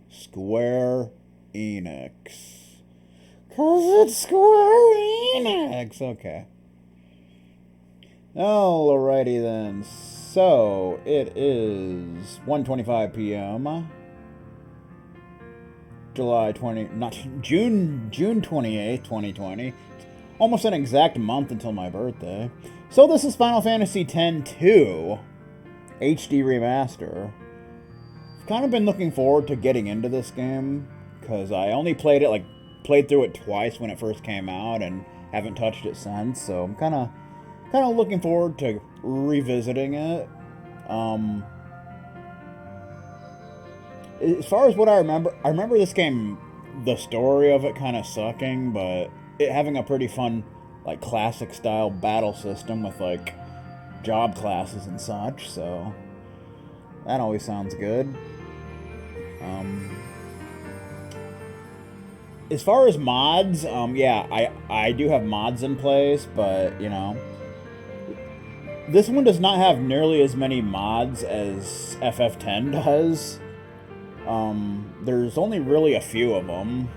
Square Enix. Cause it's Square Enix. Okay. Alrighty then. So it is 1:25 p.m. July 20, not June 28th, 2020. Almost an exact month until my birthday. So this is Final Fantasy X-2 HD Remaster. I've kind of been looking forward to getting into this game because I only played through it twice when it first came out and haven't touched it since. So I'm kind of looking forward to revisiting it. As far as what I remember this game, the story of it kind of sucking, but it having a pretty fun, like, classic style battle system with, like, job classes and such, so that always sounds good. As far as mods, yeah, I do have mods in place, but, you know, this one does not have nearly as many mods as FF10 does. There's only really a few of them.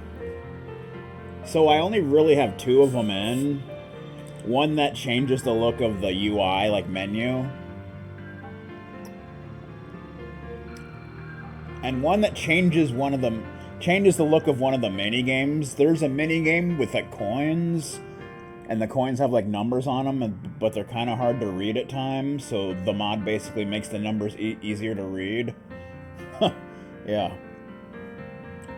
So I only really have 2 of them in. One that changes the look of the UI, like menu. And one that changes the look of one of the mini games. There's a mini game with like coins, and the coins have like numbers on them, but they're kind of hard to read at times. So the mod basically makes the numbers easier to read. Yeah.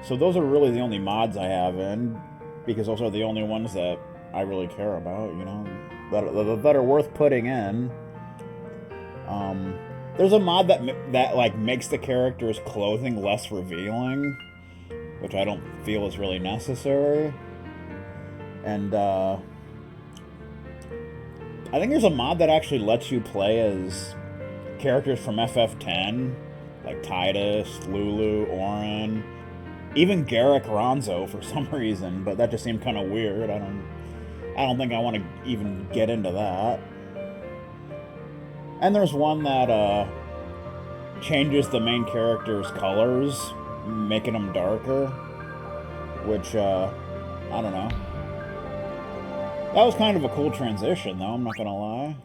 So those are really the only mods I have in, because those are the only ones that I really care about, you know, that are worth putting in. There's a mod that like makes the character's clothing less revealing, which I don't feel is really necessary. And I think there's a mod that actually lets you play as characters from FF10, like Tidus, Lulu, Auron, even Garrick Ronzo for some reason, but that just seemed kind of weird. I don't think I want to even get into that. And there's one that changes the main character's colors, making them darker, which I don't know. That was kind of a cool transition, though, I'm not gonna lie.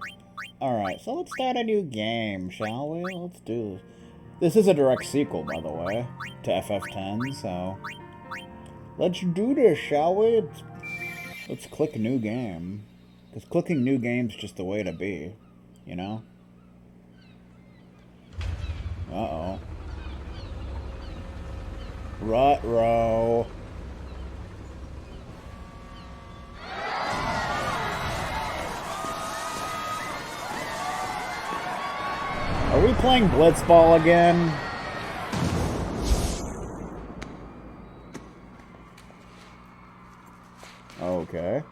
Alright, so let's start a new game, shall we? Let's do this. This is a direct sequel, by the way, to FF10, so let's do this, shall we? Let's click new game, because clicking new game's just the way to be, you know? Uh-oh. Ruh-roh. Are we playing Blitzball again? Okay.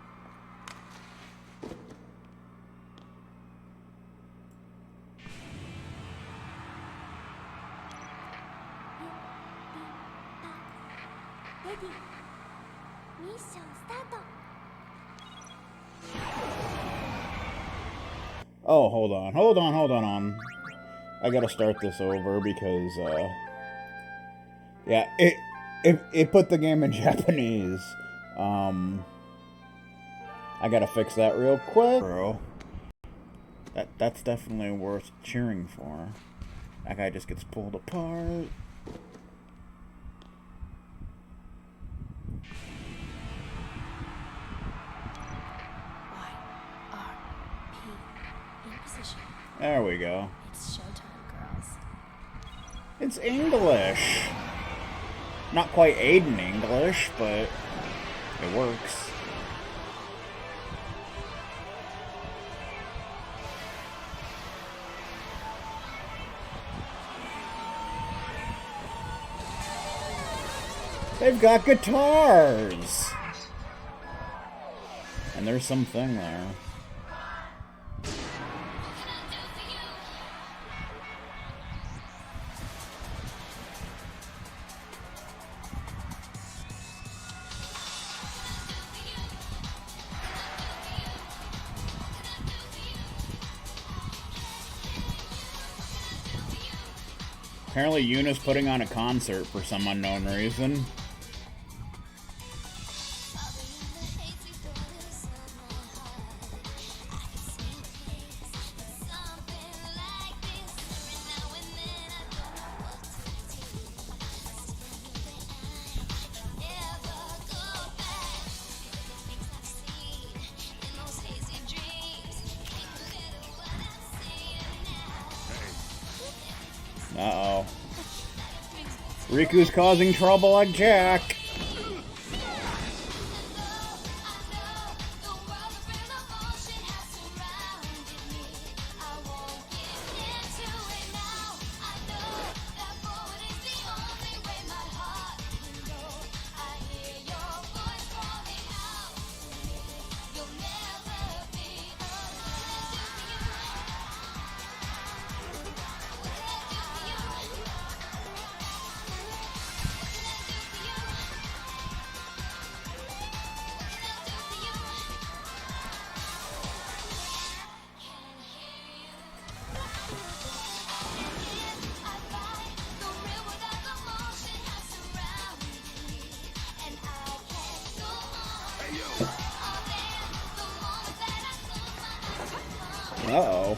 Oh, hold on. I gotta start this over because, yeah, it put the game in Japanese. I gotta fix that real quick. Bro. That's definitely worth cheering for. That guy just gets pulled apart. YRP in position. There we go. It's showtime, girls. It's English. Not quite Aiden English, but it works. They've got guitars! And there's something there. Apparently Yuna's putting on a concert for some unknown reason. Uh-oh. Riku's causing trouble like Jack. Uh-oh.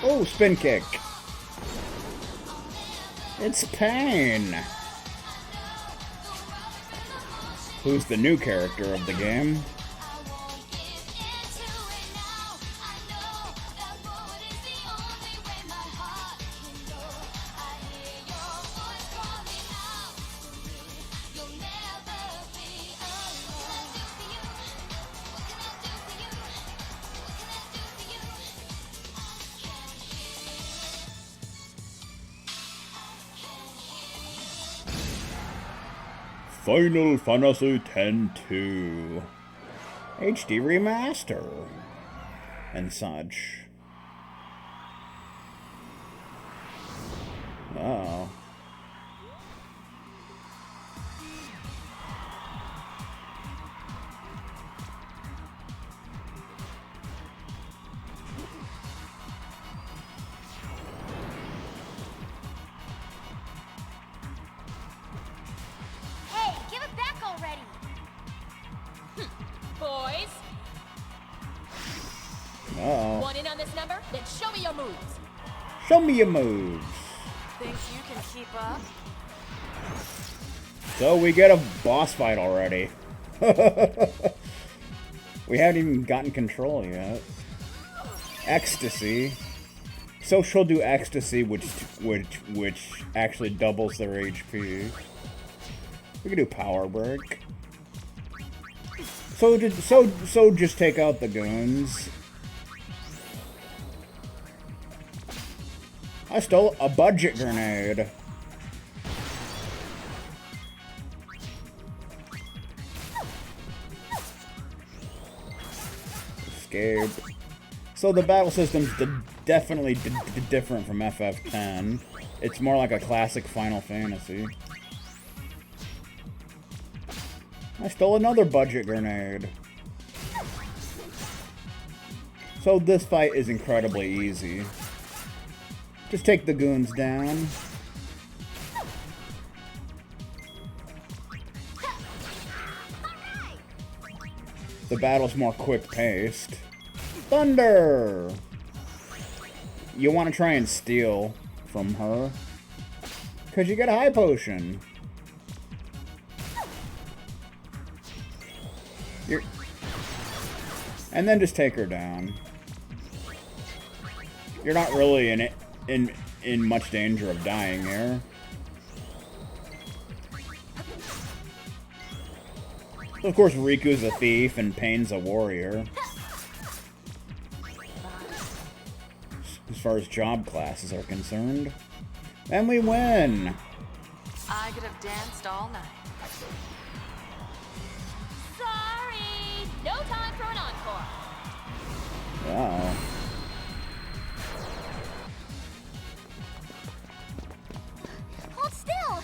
Oh, spin kick. It's Pain. Who's the new character of the game? Final Fantasy X-2 HD Remaster and such. Oh. Boys. Uh-oh. Want in on this number? Then show me your moves. Show me your moves. Think you can keep up? So we get a boss fight already. We haven't even gotten control yet. Ecstasy. So she'll do ecstasy, which actually doubles their HP. We can do power break. So just take out the goons. I stole a budget grenade. Escape. So the battle system's definitely different from FF10. It's more like a classic Final Fantasy. I stole another budget grenade. So this fight is incredibly easy. Just take the goons down. The battle's more quick-paced. Thunder! You want to try and steal from her, because you get a high potion. And then just take her down. You're not really in much danger of dying here. Of course, Riku's a thief and Pain's a warrior. As far as job classes are concerned. And we win! I could have danced all night. Sorry! No time for an encore. Wow. Hold still!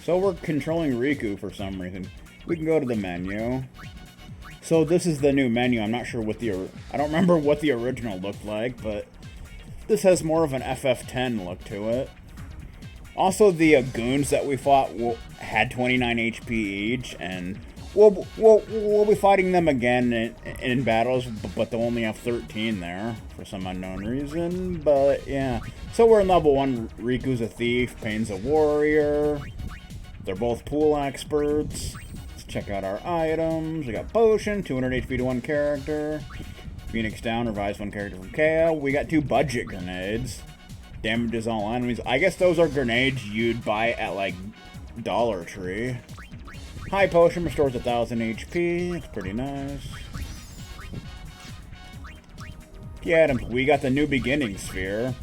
So we're controlling Riku for some reason. We can go to the menu. So this is the new menu. I'm not sure what I don't remember what the original looked like, but This has more of an FF10 look to it. Also, the goons that we fought had 29 HP each, and we'll be fighting them again in battles, but they'll only have 13 there for some unknown reason. But yeah, so we're in level 1. Riku's a thief, Pain's a warrior. They're both pool experts. Let's check out our items. We got potion, 200 HP to one character. Phoenix down, revives one character from KO. We got 2 budget grenades. Damages all enemies. I guess those are grenades you'd buy at, like, Dollar Tree. High potion restores 1000 HP. It's pretty nice. Key items. We got the new beginning sphere.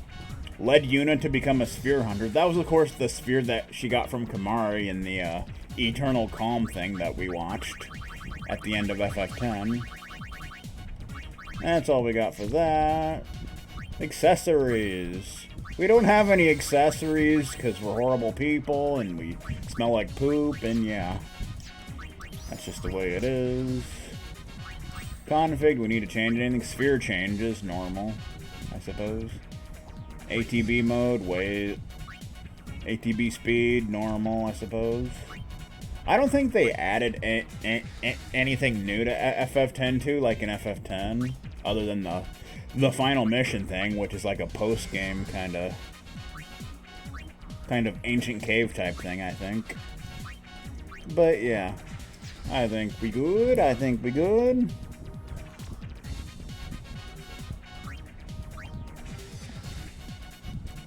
Led Yuna to become a sphere hunter. That was, of course, the sphere that she got from Kamari in the Eternal Calm thing that we watched at the end of FF10. That's all we got for that. Accessories. We don't have any accessories because we're horrible people and we smell like poop, and yeah. That's just the way it is. Config, we need to change anything. Sphere changes, normal, I suppose. ATB mode, wait. ATB speed, normal, I suppose. I don't think they added anything new to FF10 2, like in FF10, other than the final mission thing, which is like a post-game kind of ancient cave type thing, I think. But yeah, I think we good. I think we good.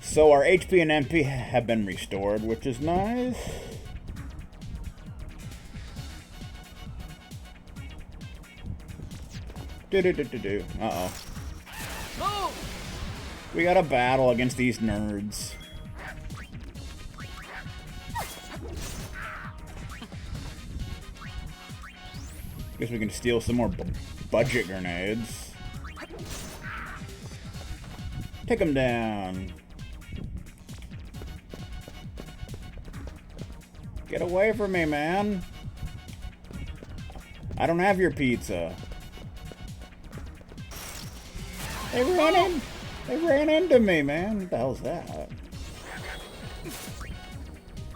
So our HP and MP have been restored, which is nice. Uh-oh. We got a battle against these nerds. Guess we can steal some more budget grenades. Take them down. Get away from me, man. I don't have your pizza. They ran into me, man. What the hell's that?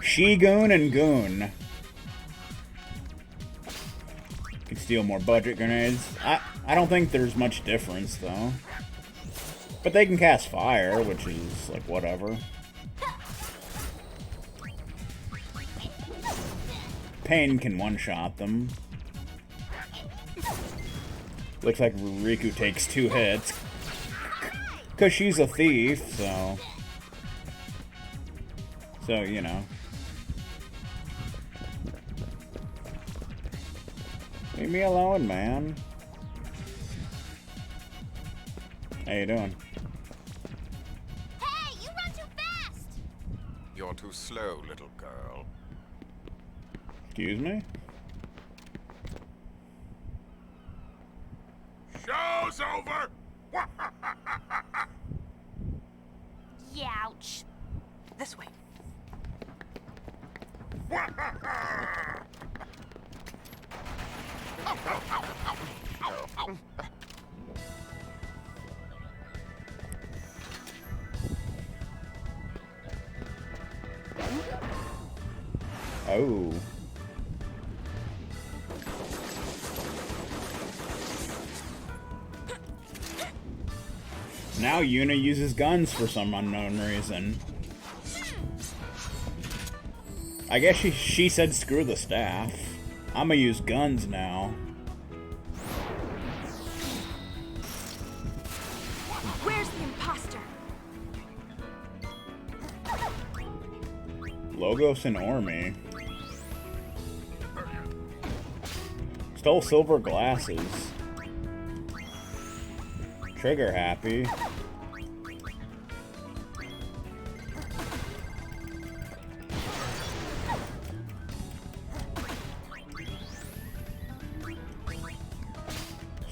She-goon and goon. Can steal more budget grenades. I don't think there's much difference, though. But they can cast fire, which is, like, whatever. Pain can one-shot them. Looks like Riku takes 2 hits. Because she's a thief, so, you know. Leave me alone, man. How you doing? Hey, you run too fast! You're too slow, little girl. Excuse me? Show's over! Youch. This way. Oh. Now Yuna uses guns for some unknown reason. I guess she said screw the staff. I'ma use guns now. Where's the imposter? Logos and Ormi. Stole silver glasses. Trigger happy.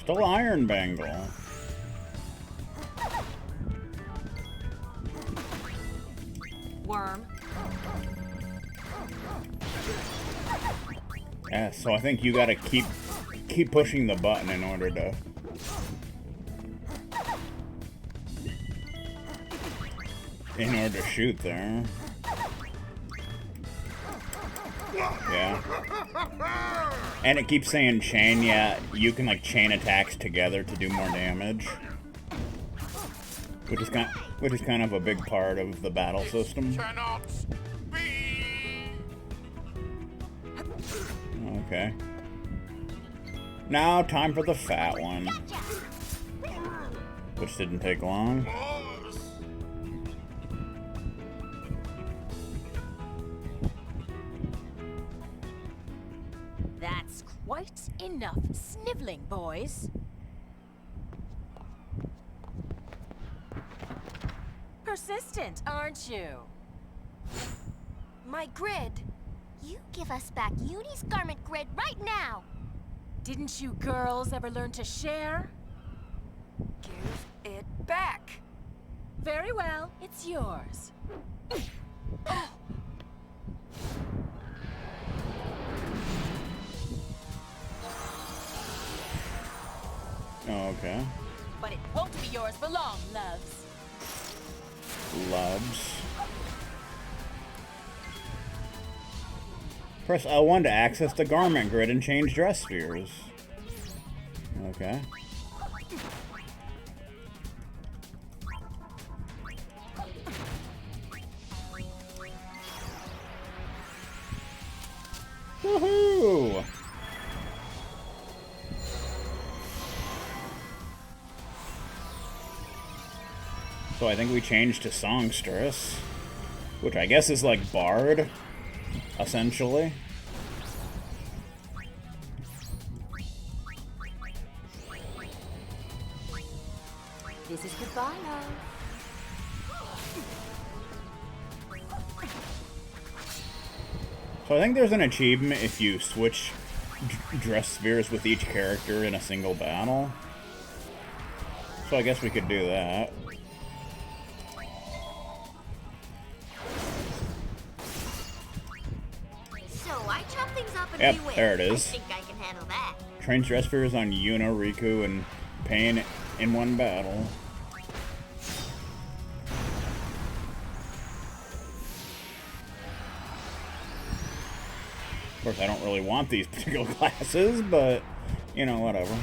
Stole iron bangle. Worm. Yeah, so I think you gotta keep pushing the button in order to... in order to shoot there. Yeah. And it keeps saying chain, yeah, you can like chain attacks together to do more damage. Which is kind of a big part of the battle system. Cannot be. Okay. Now time for the fat one. Which didn't take long. That's quite enough sniveling, boys. Persistent, aren't you? My grid. You give us back Uni's garment grid right now! Didn't you girls ever learn to share? Give it back. Very well, it's yours. Oh, okay. But it won't be yours for long, loves. Loves. Press L1 to access the garment grid and change dress spheres. Okay. Woohoo! So I think we changed to Songstress, which I guess is like Bard, essentially. This is goodbye, love. So I think there's an achievement if you switch dress spheres with each character in a single battle. So I guess we could do that. So I chop things up and Yep, we win. there it is. I think I can handle that. Train dress spheres on Yuna, Riku, and Pain in one battle. Of course, I don't really want these particular classes, but, you know, whatever.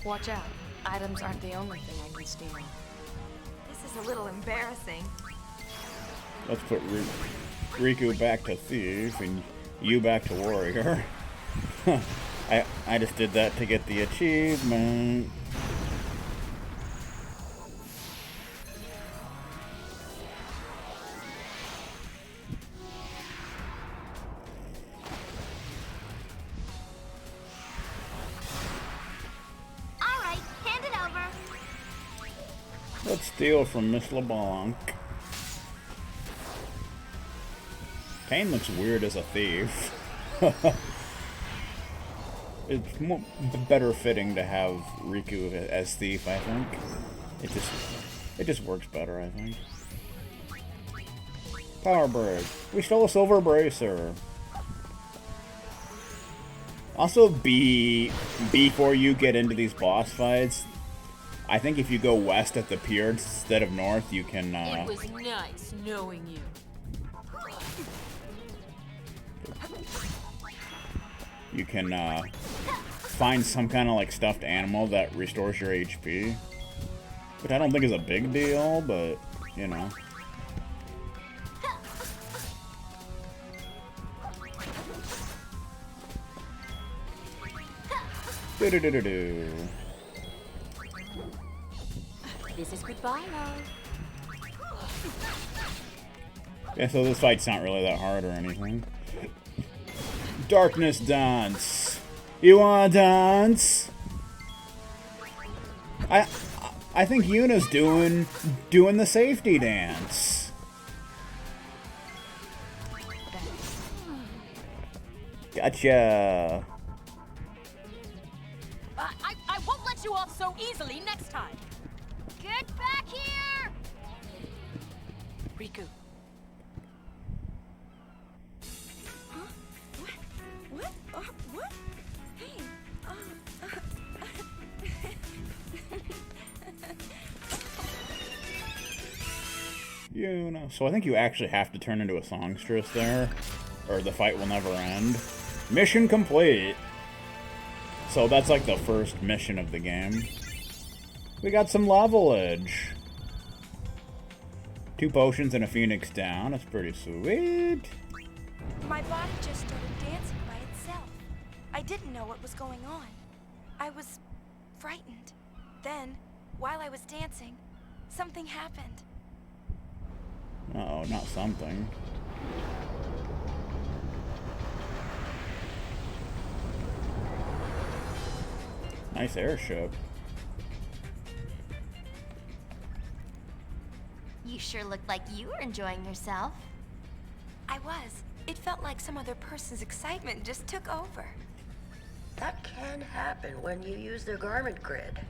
Watch out. Items aren't the only thing I can steal. This is a little embarrassing. Let's put Riku back to Thief and you back to Warrior. I just did that to get the achievement. Alright, hand it over. Let's steal from Miss LeBlanc. Pain looks weird as a thief. It's better fitting to have Riku as thief, I think. It just works better, I think. Power break. We stole a silver bracer. Also, before you get into these boss fights, I think if you go west at the pier instead of north, you can. It was nice knowing you. You can find some kind of like stuffed animal that restores your HP, which I don't think is a big deal, but you know. Do-do-do-do-do. This is goodbye, love. Yeah, so this fight's not really that hard or anything. Darkness dance. You wanna dance? I think Yuna's doing the safety dance. Gotcha. I won't let you off so easily next time. Get back here! Riku. What? What? Hey. You know. So I think you actually have to turn into a songstress there, or the fight will never end. Mission complete. So that's like the first mission of the game. We got some levelage. 2 potions and a phoenix down. That's pretty sweet. My body just started dancing by itself. I didn't know what was going on. I was frightened. Then, while I was dancing, something happened. Uh-oh, not something. Nice airship. You sure looked like you were enjoying yourself. I was. It felt like some other person's excitement just took over. That can happen when you use the garment grid.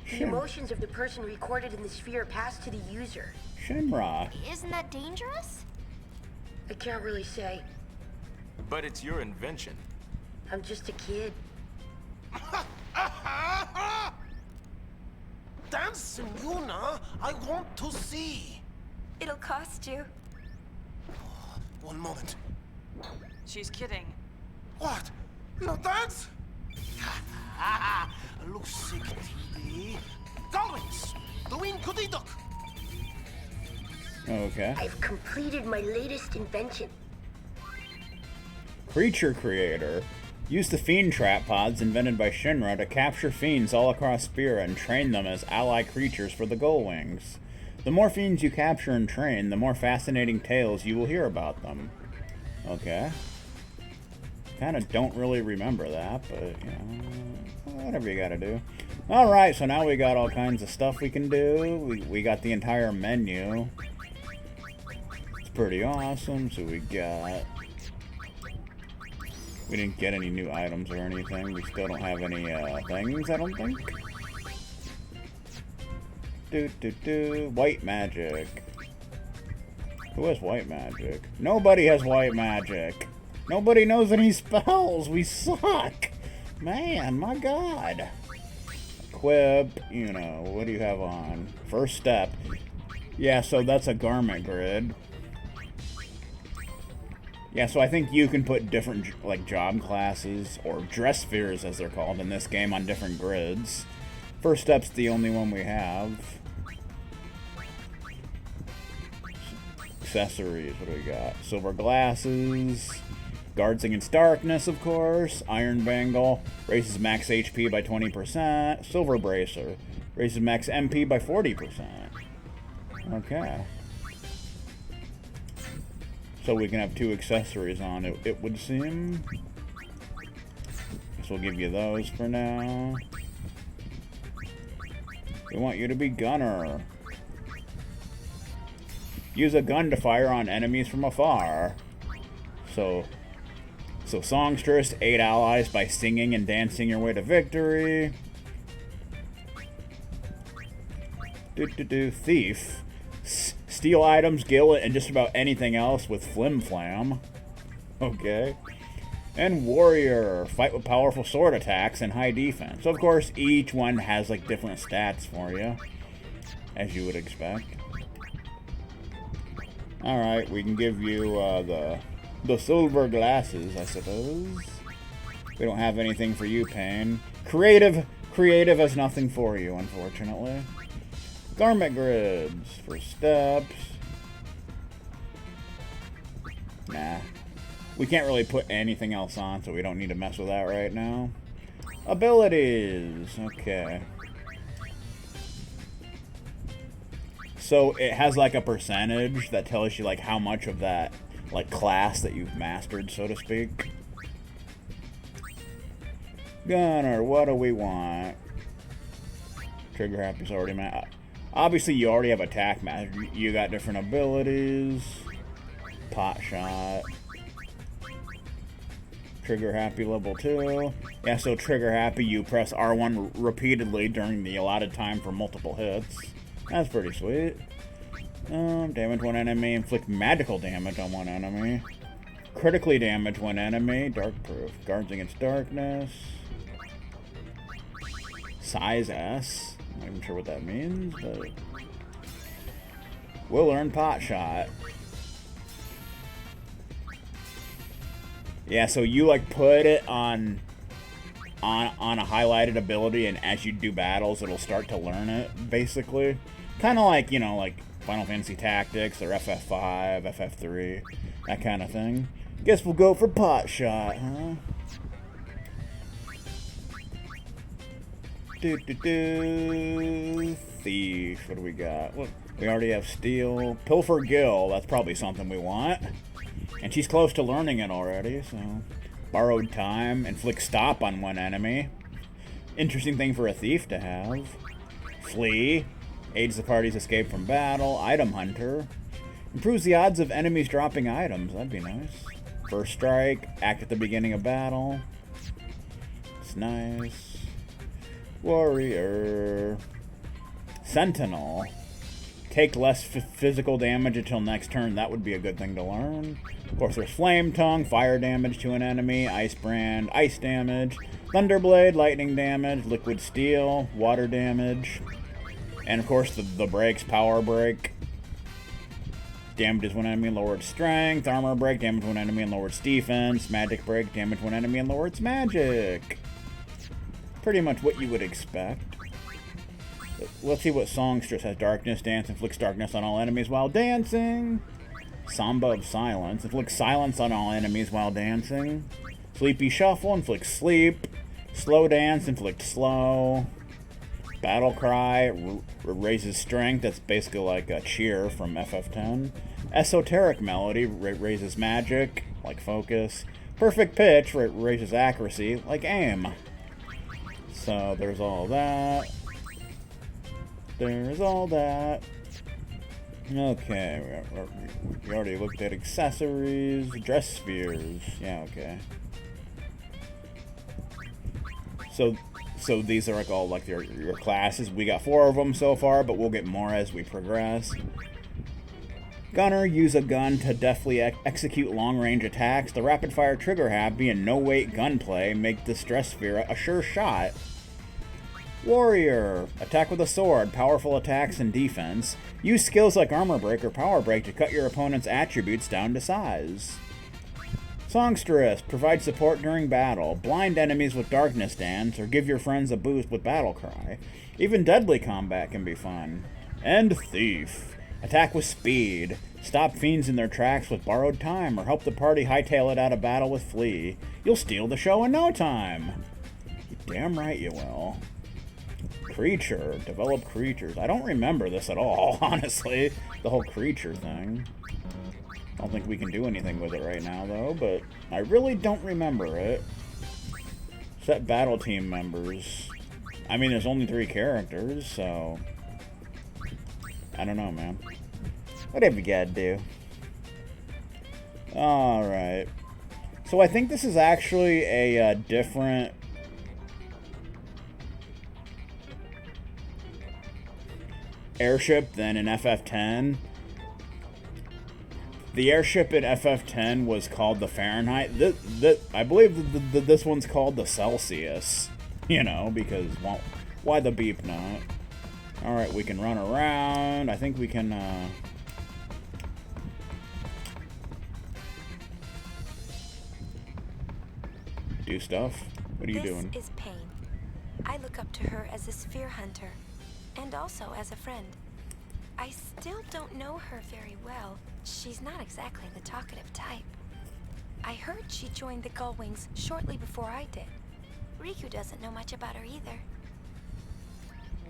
The Sure. emotions of the person recorded in the sphere pass to the user. Shinra. Isn't that dangerous? I can't really say. But it's your invention. I'm just a kid. Dancing, Yuna, I want to see. It'll cost you. One moment. She's kidding. What? No dance? Looks sick, TV. Garments, doing goody duck. Okay. I've completed my latest invention. Creature Creator. Use the Fiend Trap Pods invented by Shinra to capture fiends all across Spira and train them as ally creatures for the Gull Wings. The more fiends you capture and train, the more fascinating tales you will hear about them. Okay. Kind of don't really remember that, but, you know, whatever you gotta do. Alright, so now we got all kinds of stuff we can do. We got the entire menu. It's pretty awesome, so we got... We didn't get any new items or anything. We still don't have any things, I don't think. White magic. Who has white magic? Nobody has white magic. Nobody knows any spells. We suck. Man, my god. Equip, you know, what do you have on? First step. Yeah, so that's a garment grid. Yeah, so I think you can put different, like, job classes, or dress spheres as they're called in this game, on different grids. First step's the only one we have. Accessories, what do we got? Silver glasses, guards against darkness, of course, iron bangle, raises max HP by 20%, silver bracer, raises max MP by 40%. Okay. So we can have 2 accessories on it, it would seem. Guess we'll give you those for now. We want you to be gunner. Use a gun to fire on enemies from afar. So songstress, aid allies by singing and dancing your way to victory. Thief. Steal items, gill it, and just about anything else with flim flam. Okay. And warrior. Fight with powerful sword attacks and high defense. So of course, each one has like different stats for you, as you would expect. Alright, we can give you the silver glasses, I suppose. We don't have anything for you, Pain. Creative has nothing for you, unfortunately. Garment grids for steps. Nah. We can't really put anything else on, so we don't need to mess with that right now. Abilities. Okay. So it has like a percentage that tells you like how much of that like class that you've mastered, so to speak. Gunner, what do we want? Trigger happy's already met. Obviously, you already have attack mastery. You got different abilities. Pot shot. Trigger happy level 2. Yeah, so trigger happy, you press R1 repeatedly during the allotted time for multiple hits. That's pretty sweet. Damage one enemy. Inflict magical damage on one enemy. Critically damage one enemy. Dark proof. Guards against darkness. Size S. I'm not even sure what that means, but... We'll learn pot shot. Yeah, so you like put it on a highlighted ability, and as you do battles, it'll start to learn it, basically. Kind of like, you know, like Final Fantasy Tactics or FF5, FF3, that kind of thing. Guess we'll go for pot shot, huh? Thief, what do we got? Look, we already have Steel. Pilfer Gill, that's probably something we want. And she's close to learning it already, so... Borrowed Time, inflict stop on one enemy. Interesting thing for a thief to have. Flee, aids the party's escape from battle. Item Hunter, improves the odds of enemies dropping items, that'd be nice. First Strike, act at the beginning of battle. It's nice. Warrior. Sentinel. Take less physical damage until next turn. That would be a good thing to learn. Of course, there's Flame Tongue, fire damage to an enemy. Ice Brand, ice damage. Thunderblade, lightning damage. Liquid Steel, water damage. And of course, the breaks, Power Break. Damages one enemy and lowered strength. Armor Break, damage one enemy and lowered defense. Magic Break, damage one enemy and lowered magic. Pretty much what you would expect. Let's see what songstress has. Darkness Dance, inflicts darkness on all enemies while dancing. Samba of Silence, inflicts silence on all enemies while dancing. Sleepy Shuffle, inflicts sleep. Slow Dance, inflicts slow. Battle Cry, raises strength. That's basically like a cheer from FF10. Esoteric Melody, raises magic, like focus. Perfect Pitch, raises accuracy, like aim. So there's all that. There's all that. Okay, we already looked at accessories, dress spheres. Yeah, okay. So these are like all like your classes. We got 4 of them so far, but we'll get more as we progress. Gunner, use a gun to deftly execute long-range attacks. The rapid-fire trigger happy and no-weight gunplay make the stress sphere a sure shot. Warrior, attack with a sword, powerful attacks and defense. Use skills like Armor Break or Power Break to cut your opponent's attributes down to size. Songstress, provide support during battle. Blind enemies with Darkness Dance, or give your friends a boost with Battle Cry. Even deadly combat can be fun. And Thief, attack with speed. Stop fiends in their tracks with Borrowed Time, or help the party hightail it out of battle with Flee. You'll steal the show in no time. Damn right you will. Creature, develop creatures. I don't remember this at all, honestly. The whole creature thing. I don't think we can do anything with it right now, though, but I really don't remember it. Set battle team members. I mean, there's only 3 characters, so... I don't know, man. Whatever you gotta do. Alright. So I think this is actually a different... airship than in FF10. The airship in FF10 was called the Fahrenheit. I believe this one's called the Celsius. You know, because, well, why the beep not? Alright, we can run around. I think we can, do stuff. What are you doing? This is Pain. I look up to her as a sphere hunter. And also as a friend. I still don't know her very well. She's not exactly the talkative type. I heard she joined the Gullwings shortly before I did. Riku doesn't know much about her either.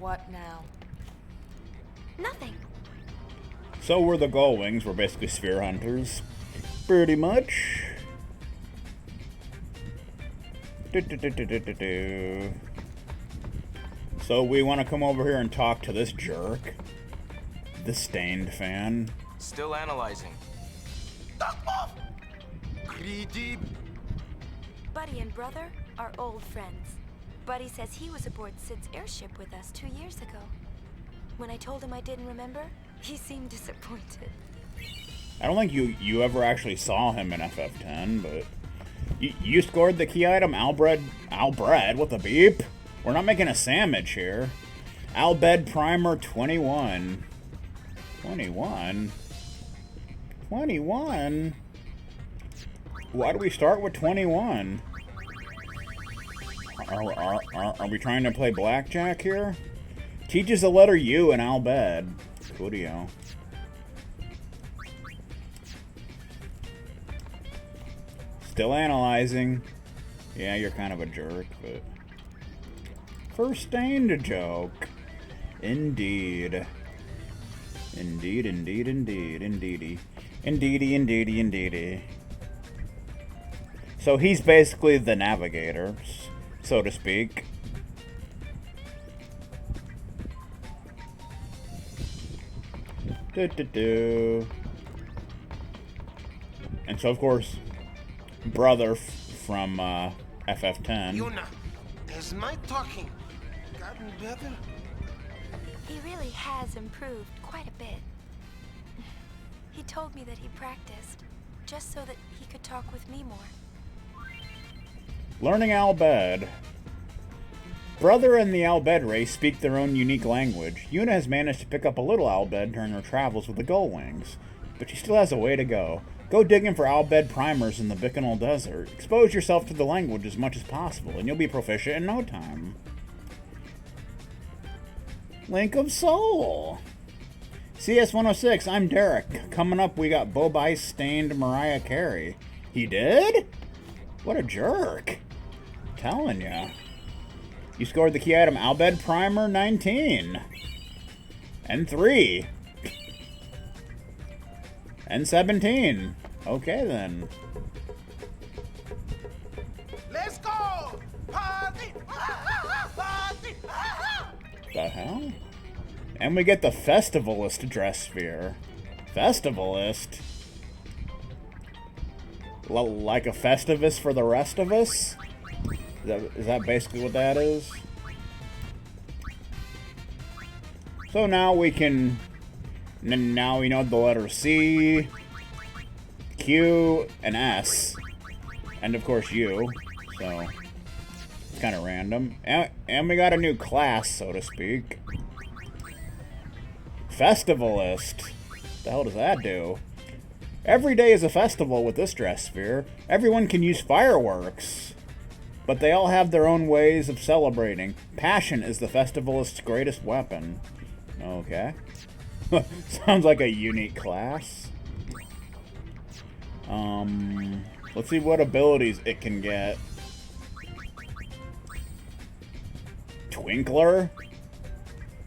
What now? Nothing. So we're the Gullwings. We're basically sphere hunters. Pretty much. So we want to come over here and talk to this jerk. The Stained fan. Still analyzing. Greedy. Buddy and Brother are old friends. Buddy says he was aboard Sid's airship with us 2 years ago. When I told him I didn't remember, he seemed disappointed. I don't think you ever actually saw him in FF10, but... You scored the key item, Albred, what the beep? We're not making a sandwich here. Albed Primer 21. 21? 21? Why do we start with 21? Are we trying to play blackjack here? Teaches the letter U in Albed. Coolio. Still analyzing. Yeah, you're kind of a jerk, but... First stained joke. Indeed. Indeed, indeed, indeed, indeedy. Indeedy, indeedy, indeedy. So he's basically the navigator, so to speak. And so, of course, brother from FF10. Yuna, has my talking gotten better? He really has improved quite a bit. He told me that he practiced, just so that he could talk with me more. Learning Albed. Brother and the Albed race speak their own unique language. Yuna has managed to pick up a little Albed during her travels with the Gullwings, but she still has a way to go. Go digging for Albed primers in the Bikanal Desert. Expose yourself to the language as much as possible, and you'll be proficient in no time. Link of Soul. CS106, I'm Derek. Coming up, we got Bobai stained Mariah Carey. He did? What a jerk. Telling ya. You scored the key item Albed Primer 19. And 3. And 17. Okay then. Let's go! Party! Party! The hell? And we get the Festivalist dress sphere. Festivalist? Like a Festivus for the rest of us? Is that basically what that is? So now we can... Now we know the letter C, Q, and S. And of course U. So it's kind of random. And we got a new class, so to speak. Festivalist. What the hell does that do? Every day is a festival with this dress sphere. Everyone can use fireworks. But they all have their own ways of celebrating. Passion is the festivalist's greatest weapon. Okay. Sounds like a unique class. Let's see what abilities it can get. Twinkler.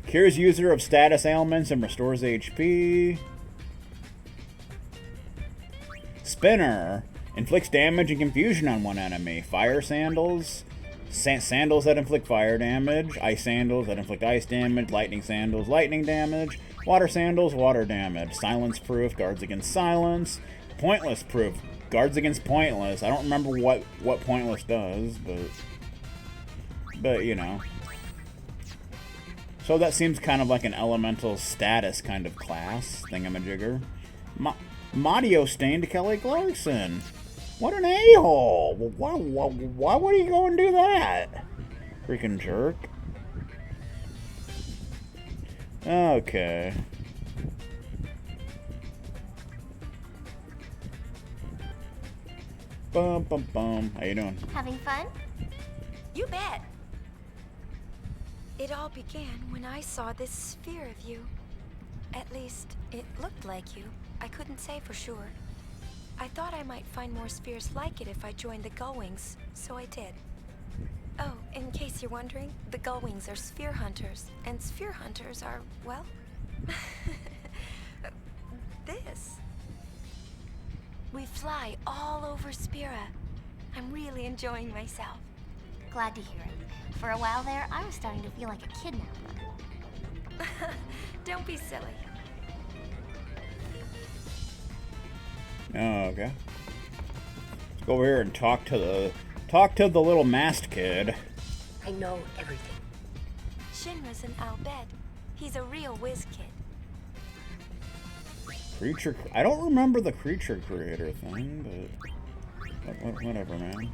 Cures user of status ailments and restores HP. Spinner. Inflicts damage and confusion on one enemy. Fire sandals. Sandals that inflict fire damage. Ice sandals that inflict ice damage. Lightning sandals, lightning damage. Water sandals, water damage. Silence proof, guards against silence. Pointless proof, guards against pointless. I don't remember what pointless does, but you know. So that seems kind of like an elemental status kind of class thingamajigger. Madio stained Kelly Clarkson. What an a-hole! Why would he go and do that? Freaking jerk. Okay. Bum bum bum. How you doing? Having fun? You bet. It all began when I saw this sphere of you. At least, it looked like you. I couldn't say for sure. I thought I might find more spheres like it if I joined the Gullwings, so I did. Oh, in case you're wondering, the Gullwings are sphere hunters, and sphere hunters are, well, this. We fly all over Spira. I'm really enjoying myself. Glad to hear it. For a while there, I was starting to feel like a kidnapper. Don't be silly. Oh, okay. Let's go over here and talk to the little masked kid. I know everything. Shinra's an Albed. He's a real whiz kid. Creature... I don't remember the creature creator thing, but... Whatever, man.